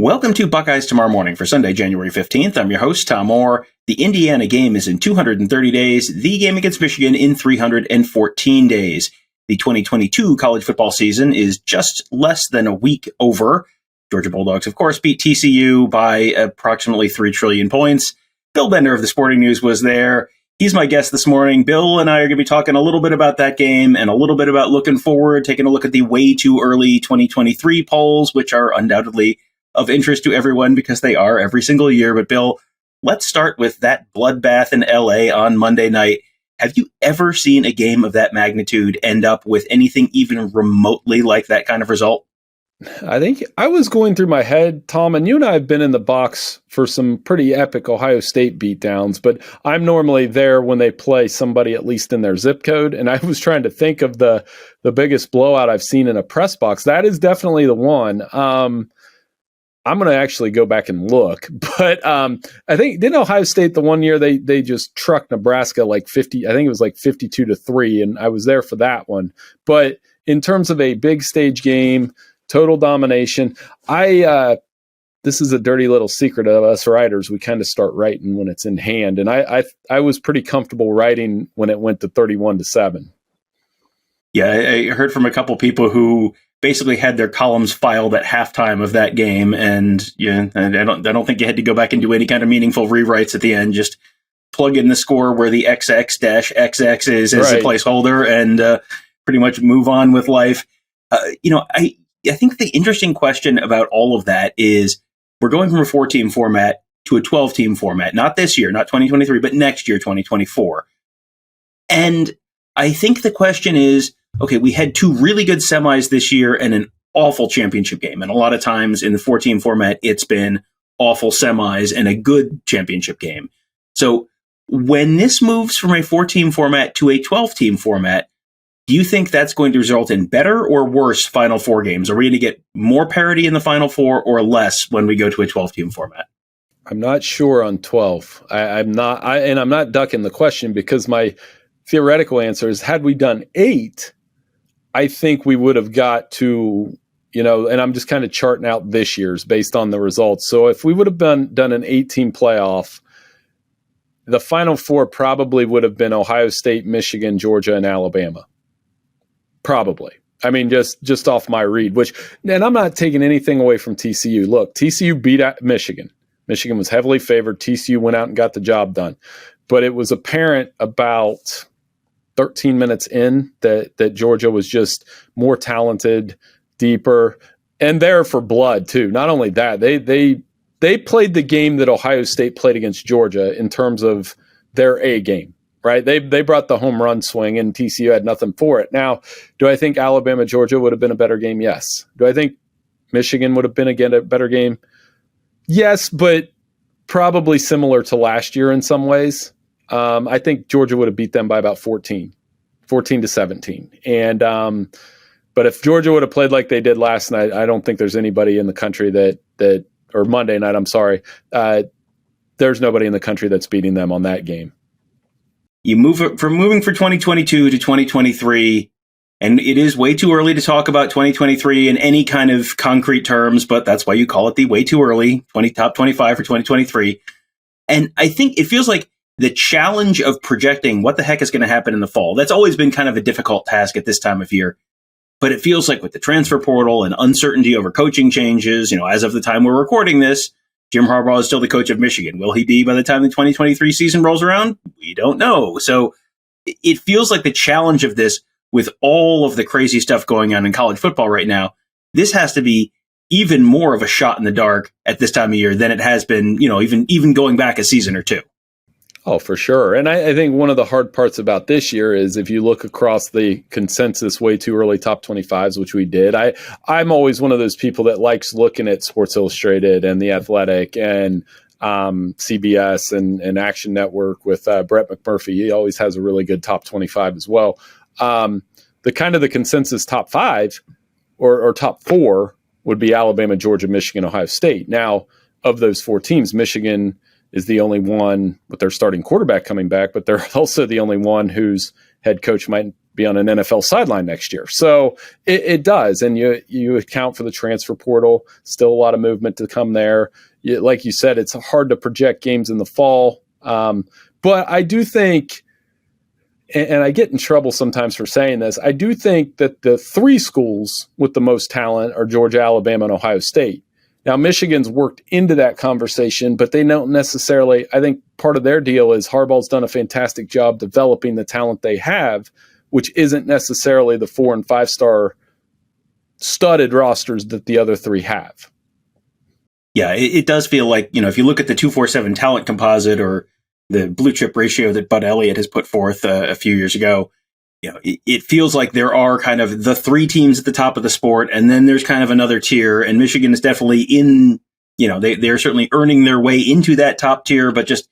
Welcome to Buckeyes Tomorrow Morning for Sunday, January 15th. I'm your host, Tom Orr. The Indiana game is in 230 days, the game against Michigan in 314 days. The 2022 college football season is just less than a week over. Georgia Bulldogs, of course, beat TCU by approximately 3 trillion points. Bill Bender of the Sporting News was there. He's my guest this morning. Bill and I are going to be talking a little bit about that game and a little bit about looking forward, taking a look at the way too early 2023 polls, which are undoubtedly of interest to everyone because they are every single year. But Bill, let's start with that bloodbath in LA on Monday night. Have you ever seen a game of that magnitude end up with anything even remotely like that kind of result? I think I was going through my head, Tom, and you and I have been in the box for some pretty epic Ohio State beatdowns, but I'm normally there when they play somebody at least in their zip code. And I was trying to think of the biggest blowout I've seen in a press box. That is definitely the one. I'm going to actually go back and look, but I think didn't Ohio State the one year they just trucked Nebraska like 50, I think it was like 52-3, and I was there for that one. But in terms of a big stage game, total domination, this is a dirty little secret of us writers. We kind of start writing when it's in hand, and I was pretty comfortable writing when it went to 31-7. Yeah, I heard from a couple people who basically had their columns filed at halftime of that game, and I don't think you had to go back and do any kind of meaningful rewrites at the end. Just plug in the score where the XX-XX is as a placeholder, and pretty much move on with life. I think the interesting question about all of that is we're going from a 4-team format to a 12-team format. Not this year, not 2023, but next year, 2024. And I think the question is, okay, we had 2 really good semis this year and an awful championship game. And a lot of times in the 4-team format, it's been awful semis and a good championship game. So when this moves from a 4-team format to a 12-team format, do you think that's going to result in better or worse Final Four games? Are we going to get more parity in the Final Four or less when we go to a 12-team format? I'm not sure on 12. I'm not ducking the question because my theoretical answer is had we done 8, I think we would have got to, and I'm just kind of charting out this year's based on the results. So if we would have done an 8-team playoff, the Final Four probably would have been Ohio State, Michigan, Georgia, and Alabama. Probably. I mean, just off my read, and I'm not taking anything away from TCU. Look, TCU beat Michigan. Michigan was heavily favored. TCU went out and got the job done. But it was apparent about 13 minutes in that Georgia was just more talented, deeper, and there for blood too. Not only that, they played the game that Ohio State played against Georgia in terms of their A game, right? They brought the home run swing and TCU had nothing for it. Now, do I think Alabama, Georgia would have been a better game? Yes. Do I think Michigan would have been again a better game? Yes, but probably similar to last year in some ways. I think Georgia would have beat them by about 14-17. And but if Georgia would have played like they did last night, I don't think there's anybody in the country that or Monday night, I'm sorry. There's nobody in the country that's beating them on that game. You moving for 2022 to 2023, and it is way too early to talk about 2023 in any kind of concrete terms, but that's why you call it the way too early, top 25 for 2023. And I think it feels like the challenge of projecting what the heck is going to happen in the fall, that's always been kind of a difficult task at this time of year. But it feels like with the transfer portal and uncertainty over coaching changes, as of the time we're recording this, Jim Harbaugh is still the coach of Michigan. Will he be by the time the 2023 season rolls around? We don't know. So it feels like the challenge of this, with all of the crazy stuff going on in college football right now, this has to be even more of a shot in the dark at this time of year than it has been, even going back a season or two. Oh, for sure. And I think one of the hard parts about this year is if you look across the consensus way too early top 25s, which we did, I'm always one of those people that likes looking at Sports Illustrated and The Athletic and CBS and Action Network with Brett McMurphy. He always has a really good top 25 as well. The consensus top 5 or top 4 would be Alabama, Georgia, Michigan, Ohio State. Now, of those 4 teams, Michigan is the only one with their starting quarterback coming back, but they're also the only one whose head coach might be on an NFL sideline next year. So it does. And you account for the transfer portal, still a lot of movement to come there. Like you said, it's hard to project games in the fall. But I do think, and I get in trouble sometimes for saying this, I do think that the three schools with the most talent are Georgia, Alabama, and Ohio State. Now, Michigan's worked into that conversation, but they don't necessarily, I think part of their deal is Harbaugh's done a fantastic job developing the talent they have, which isn't necessarily the 4- and 5-star studded rosters that the other three have. Yeah, it does feel like, if you look at the 247 talent composite or the blue chip ratio that Bud Elliott has put forth a few years ago, it feels like there are kind of the three teams at the top of the sport, and then there's kind of another tier, and Michigan is definitely in, they're certainly earning their way into that top tier, but just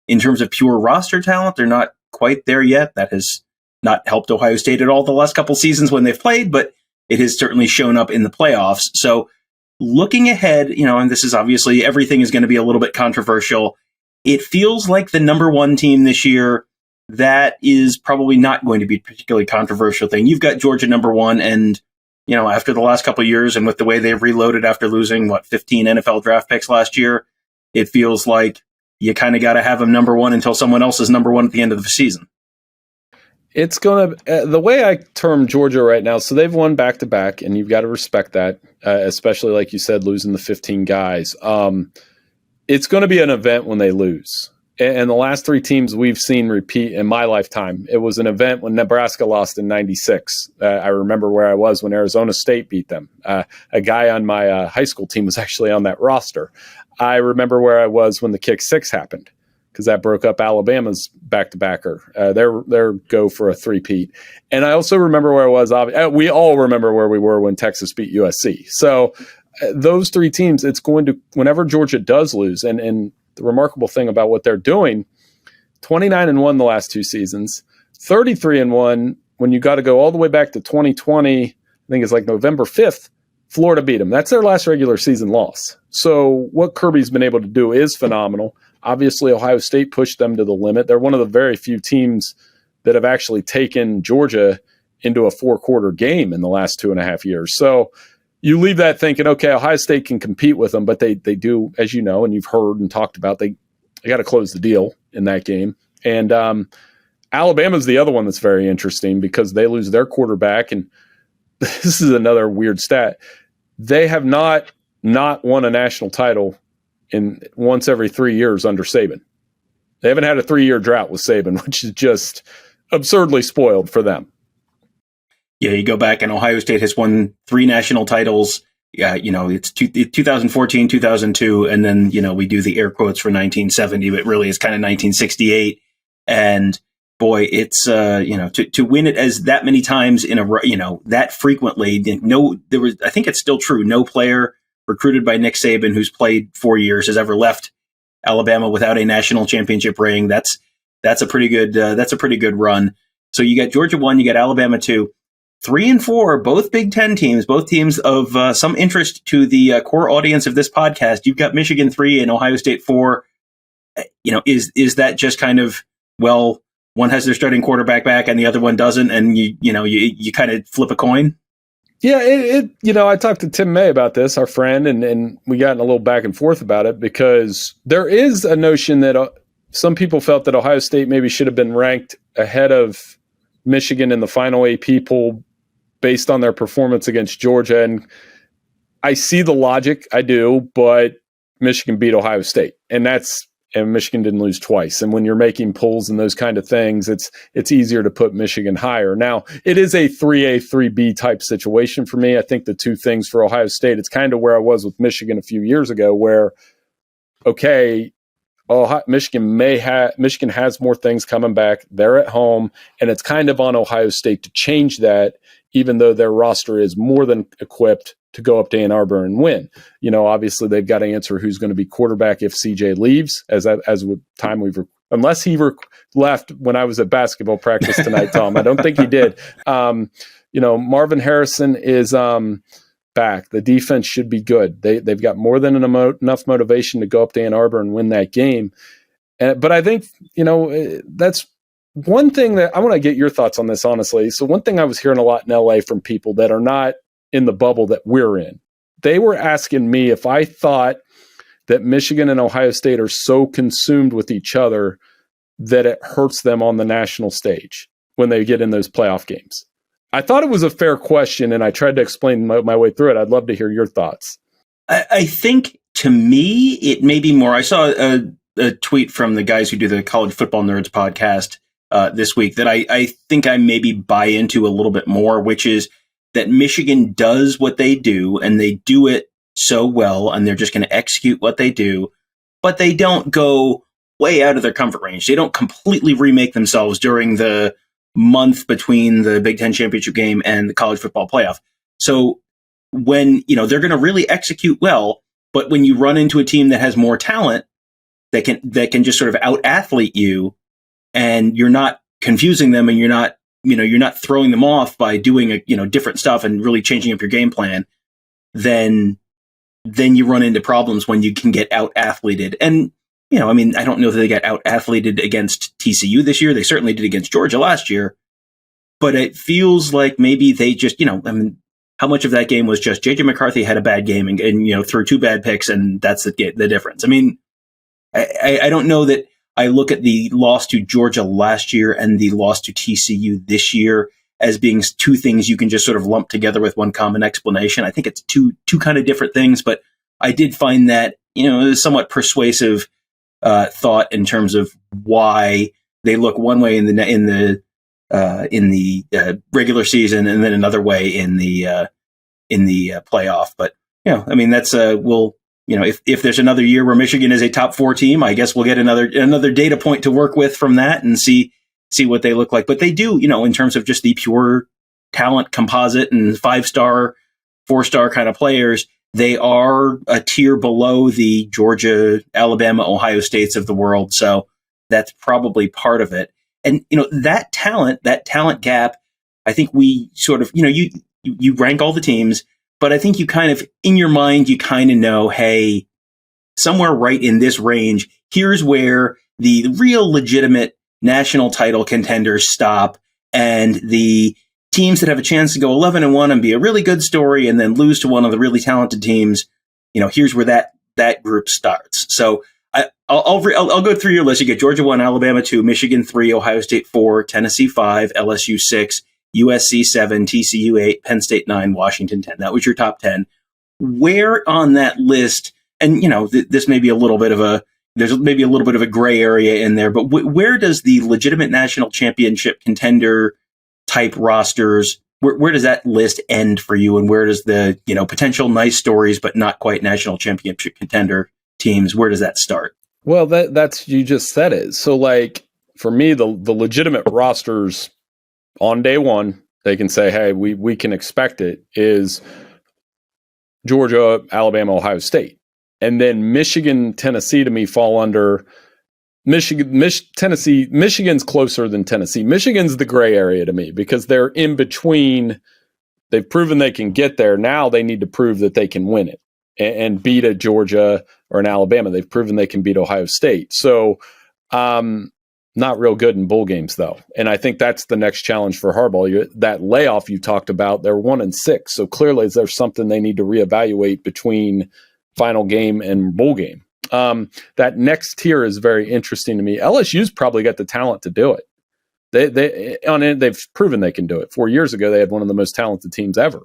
in terms of pure roster talent, they're not quite there yet. That has not helped Ohio State at all the last couple seasons when they've played, but it has certainly shown up in the playoffs. So looking ahead, and this is obviously, everything is going to be a little bit controversial. It feels like the number one team this year, that is probably not going to be a particularly controversial thing. You've got Georgia number one, and after the last couple of years and with the way they've reloaded after losing 15 NFL draft picks last year, it feels like you kind of got to have them number one until someone else is number one at the end of the season. It's going to, the way I term Georgia right now, so they've won back-to-back, and you've got to respect that, especially like you said, losing the 15 guys. It's going to be an event when they lose. And the last three teams we've seen repeat in my lifetime, it was an event when Nebraska lost in 96. I remember where I was when Arizona State beat them. A guy on my high school team was actually on that roster. I remember where I was when the kick six happened, because that broke up Alabama's back-to-backer, their go for a three-peat. And I also remember where I was. We all remember where we were when Texas beat USC. So those three teams, it's going to, whenever Georgia does lose, and the remarkable thing about what they're doing, 29-1 the last two seasons, 33-1 when you got to go all the way back to 2020, I think it's like November 5th, Florida beat them. That's their last regular season loss. So what Kirby's been able to do is phenomenal. Obviously, Ohio State pushed them to the limit. They're one of the very few teams that have actually taken Georgia into a 4-quarter game in the last 2.5 years. So you leave that thinking, okay, Ohio State can compete with them, but they do, as you know, and you've heard and talked about, they got to close the deal in that game. And Alabama's the other one that's very interesting because they lose their quarterback, and this is another weird stat. They have not won a national title in once every 3 years under Saban. They haven't had a 3-year drought with Saban, which is just absurdly spoiled for them. Yeah, you go back and Ohio State has won 3 national titles. Yeah, it's 2014, 2002, and then, we do the air quotes for 1970, but really it's kind of 1968. And boy, it's, to win it as that many times in a, that frequently, I think it's still true. No player recruited by Nick Saban who's played 4 years has ever left Alabama without a national championship ring. That's a pretty good run. So you got Georgia 1, you got Alabama 2. 3 and 4, both Big Ten teams, both teams of some interest to the core audience of this podcast. You've got Michigan 3 and Ohio State 4. Is that just kind of, well, one has their starting quarterback back and the other one doesn't, and you kind of flip a coin? Yeah, I talked to Tim May about this, our friend, and we got in a little back and forth about it because there is a notion that some people felt that Ohio State maybe should have been ranked ahead of Michigan in the final AP poll based on their performance against Georgia. And I see the logic, I do, but Michigan beat Ohio State. And Michigan didn't lose twice. And when you're making polls and those kind of things, it's easier to put Michigan higher. Now, it is a 3A, 3B type situation for me. I think the two things for Ohio State, it's kind of where I was with Michigan a few years ago where, okay, Michigan has more things coming back. They're at home, and it's kind of on Ohio State to change that, even though their roster is more than equipped to go up to Ann Arbor and win. Obviously they've got to answer who's going to be quarterback if CJ leaves, as with time unless he left when I was at basketball practice tonight, Tom. I don't think he did. Marvin Harrison is back. The defense should be good. They've got more than enough motivation to go up to Ann Arbor and win that game. But I think, that's one thing that I want to get your thoughts on this, honestly. So one thing I was hearing a lot in LA from people that are not in the bubble that we're in, they were asking me if I thought that Michigan and Ohio State are so consumed with each other that it hurts them on the national stage when they get in those playoff games. I thought it was a fair question, and I tried to explain my way through it. I'd love to hear your thoughts. I think, to me, it may be more. I saw a tweet from the guys who do the College Football Nerds podcast this week that I think I maybe buy into a little bit more, which is that Michigan does what they do, and they do it so well, and they're just going to execute what they do, but they don't go way out of their comfort range. They don't completely remake themselves during the month between the Big Ten championship game and the college football playoff. So when, they're going to really execute well, but when you run into a team that has more talent, that can just sort of out-athlete you, and you're not confusing them, and you're not throwing them off by doing different stuff and really changing up your game plan, then you run into problems when you can get out-athleted. And, I don't know that they got out-athleted against TCU this year. They certainly did against Georgia last year. But it feels like maybe they just, how much of that game was just J.J. McCarthy had a bad game and threw 2 bad picks, and that's the difference. I don't know that I look at the loss to Georgia last year and the loss to TCU this year as being 2 things you can just sort of lump together with one common explanation. I think it's two kind of different things, but I did find that, it was somewhat persuasive thought in terms of why they look one way in the regular season and then another way in the playoff. But that's if there's another year where Michigan is a top 4 team, I guess we'll get another data point to work with from that and see what they look like. But they do, in terms of just the pure talent composite and 5-star, 4-star kind of players, they are a tier below the Georgia, Alabama, Ohio States of the world. So that's probably part of it. And, that talent gap, I think we sort of, you rank all the teams, but I think you kind of, in your mind, you kind of know, hey, somewhere right in this range, here's where the real legitimate national title contenders stop, and the teams that have a chance to go 11-1 and be a really good story and then lose to one of the really talented teams, here's where that group starts. So I'll go through your list. You get Georgia 1, Alabama 2, Michigan 3, Ohio State 4, Tennessee 5, LSU 6, USC 7, TCU 8, Penn State 9, Washington 10. That was your top 10. Where on that list, and this may be a little bit of a gray area in there, but where does the legitimate national championship contender type rosters, where does that list end for you, and where does the potential nice stories but not quite national championship contender teams, where does that start? Well, that's you just said it. So like for me, the legitimate rosters on day one, they can say, hey, we can expect it, is Georgia, Alabama, Ohio State. And then Michigan, Tennessee to me fall under Tennessee. Michigan's closer than Tennessee. Michigan's the gray area to me because they're in between. They've proven they can get there. Now they need to prove that they can win it and beat a Georgia or an Alabama. They've proven they can beat Ohio State. So not real good in bowl games, though. And I think that's the next challenge for Harbaugh. That layoff you talked about, they're 1-6. So clearly there's something they need to reevaluate between final game and bowl game. That next tier is very interesting to me. LSU's probably got the talent to do it. They've proven they can do it. 4 years ago, they had one of the most talented teams ever.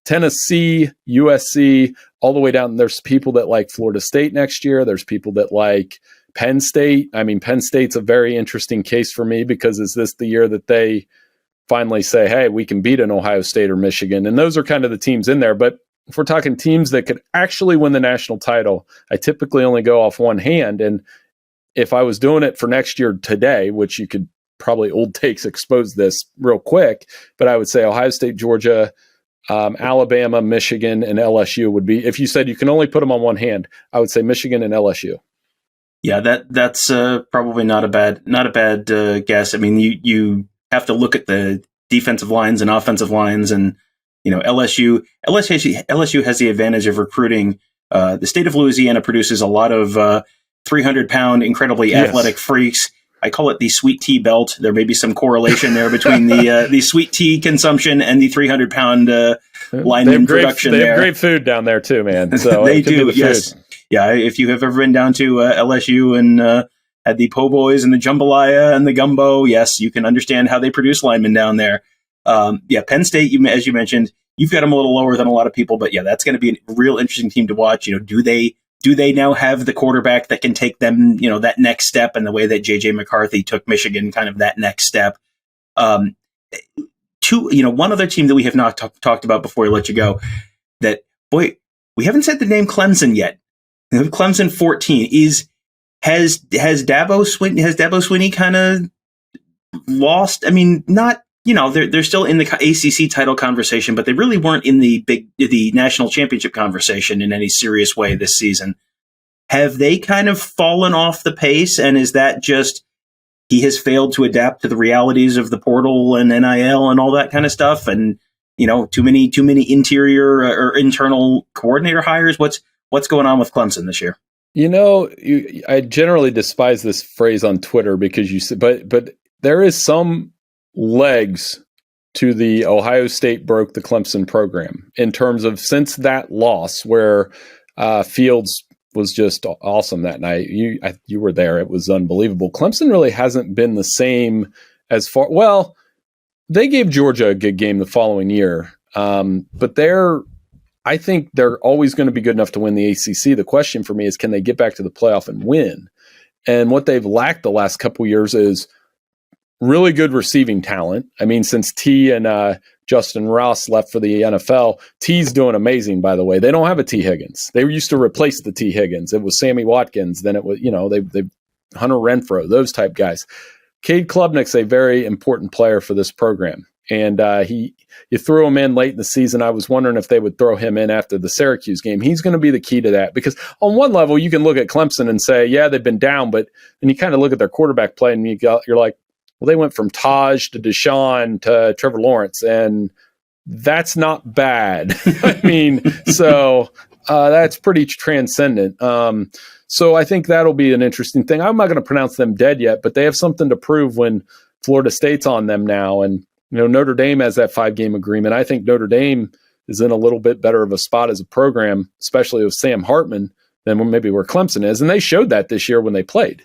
Tennessee, USC, all the way down. There's people that like Florida State next year. There's people that like Penn State. Penn State's a very interesting case for me because is this the year that they finally say, hey, we can beat an Ohio State or Michigan? And those are kind of the teams in there. But if we're talking teams that could actually win the national title, I typically only go off one hand. And if I was doing it for next year today, which you could probably old takes expose this real quick, but I would say Ohio State, Georgia, Alabama, Michigan, and LSU would be, if you said you can only put them on one hand, I would say Michigan and LSU. Yeah, that's probably not a bad guess. You have to look at the defensive lines and offensive lines, and LSU has the advantage of recruiting. The state of Louisiana produces a lot of 300-pound, incredibly athletic freaks. I call it the sweet tea belt. There may be some correlation there between the sweet tea consumption and the 300-pound lineman production. They have great food down there too, man. So they do. Yes. Yeah. If you have ever been down to LSU and had the po' boys and the jambalaya and the gumbo, yes, you can understand how they produce linemen down there. Penn State, as you mentioned, you've got them a little lower than a lot of people, but yeah, that's going to be a real interesting team to watch. Do they now have the quarterback that can take them, that next step in the way that J.J. McCarthy took Michigan, kind of that next step? One other team that we have not talked about before I let you go, that, boy, we haven't said the name Clemson yet. Clemson 14 has Dabo Swinney kind of lost? I mean, not, they're still in the ACC title conversation, but they really weren't in the national championship conversation in any serious way this season. Have they kind of fallen off the pace? And is that just he has failed to adapt to the realities of the portal and NIL and all that kind of stuff? And, too many interior or internal coordinator hires? What's going on with Clemson this year? I generally despise this phrase on Twitter because you said, but there is some legs to the Ohio State broke the Clemson program in terms of since that loss where Fields was just awesome that night. You were there. It was unbelievable. Clemson really hasn't been the same as far. Well, they gave Georgia a good game the following year, but I think they're always going to be good enough to win the ACC. The question for me is, can they get back to the playoff and win? And what they've lacked the last couple years is really good receiving talent. I mean, since T and Justin Ross left for the NFL, T's doing amazing, by the way. They don't have a T Higgins. They used to replace the T Higgins. It was Sammy Watkins. Then it was, they Hunter Renfrow, those type guys. Cade Klubnik's a very important player for this program. And you threw him in late in the season. I was wondering if they would throw him in after the Syracuse game. He's going to be the key to that because on one level, you can look at Clemson and say, yeah, they've been down, but then you kind of look at their quarterback play and you're like, well, they went from Taj to Deshaun to Trevor Lawrence, and that's not bad. I mean, so that's pretty transcendent. So I think that'll be an interesting thing. I'm not going to pronounce them dead yet, but they have something to prove when Florida State's on them now. And, Notre Dame has that 5-game agreement. I think Notre Dame is in a little bit better of a spot as a program, especially with Sam Hartman, than maybe where Clemson is. And they showed that this year when they played.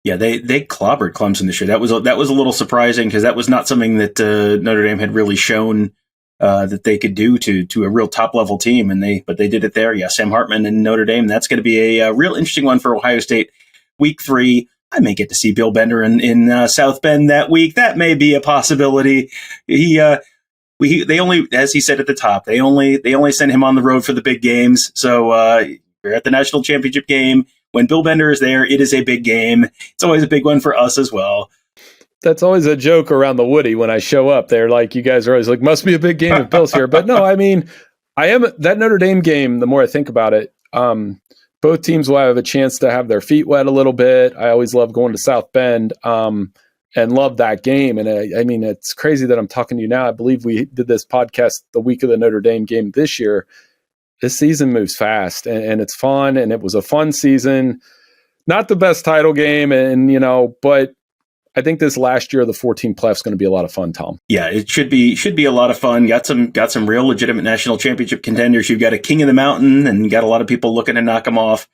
Yeah, they clobbered Clemson this year. That was a little surprising because that was not something that Notre Dame had really shown that they could do to a real top level team, but they did it there. Yeah, Sam Hartman and Notre Dame. That's going to be a real interesting one for Ohio State. Week 3, I may get to see Bill Bender in South Bend that week. That may be a possibility. They only, as he said at the top, they only send him on the road for the big games. So we're at the national championship game. When Bill Bender is there, it is a big game. It's always a big one for us as well. That's always a joke around the Woody when I show up. They're like, you guys are always like, must be a big game if Bill's here. But no, I mean, that Notre Dame game, the more I think about it, both teams will have a chance to have their feet wet a little bit. I always love going to South Bend and love that game. And I mean, it's crazy that I'm talking to you now. I believe we did this podcast the week of the Notre Dame game this year. This season moves fast and it's fun. And it was a fun season, not the best title game. And, but I think this last year, the 14 playoff is going to be a lot of fun, Tom. Yeah, it should be a lot of fun. Got some real legitimate national championship contenders. You've got a king of the mountain and got a lot of people looking to knock him off.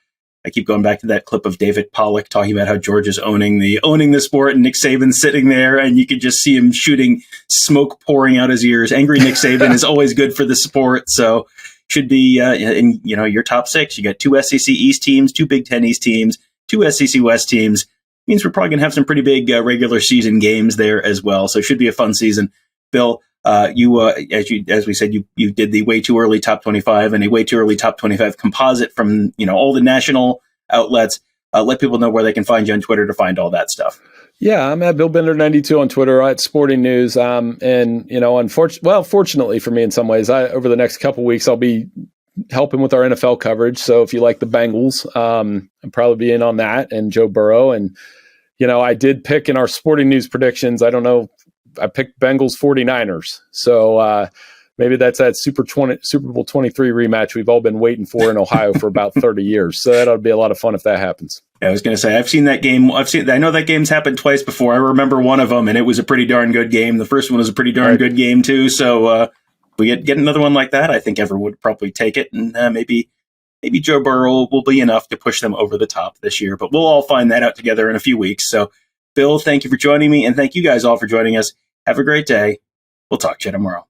I keep going back to that clip of David Pollock talking about how Georgia's owning the sport and Nick Saban's sitting there and you could just see him shooting smoke pouring out his ears. Angry Nick Saban is always good for the sport. So should be in your top 6. You got 2 SEC East teams, 2 Big Ten East teams, 2 SEC West teams. Means we're probably going to have some pretty big regular season games there as well. So it should be a fun season. Bill, you as we said, you did the way too early top 25 and a way too early top 25 composite from all the national outlets. Let people know where they can find you on Twitter to find all that stuff. Yeah, I'm at Bill Bender 92 on Twitter at Sporting News. Fortunately for me in some ways, over the next couple weeks I'll be helping with our NFL coverage. So if you like the Bengals, I'll probably be in on that and Joe Burrow. And, I did pick in our Sporting News predictions. I don't know. I picked Bengals 49ers. So Maybe that's that Super Bowl 23 rematch we've all been waiting for in Ohio for about 30 years. So that'll be a lot of fun if that happens. I was going to say, I've seen that game. I know that game's happened twice before. I remember one of them, and it was a pretty darn good game. The first one was a pretty darn good game, too. So if we get another one like that, I think everyone would probably take it. And maybe Joe Burrow will be enough to push them over the top this year. But we'll all find that out together in a few weeks. So, Bill, thank you for joining me. And thank you guys all for joining us. Have a great day. We'll talk to you tomorrow.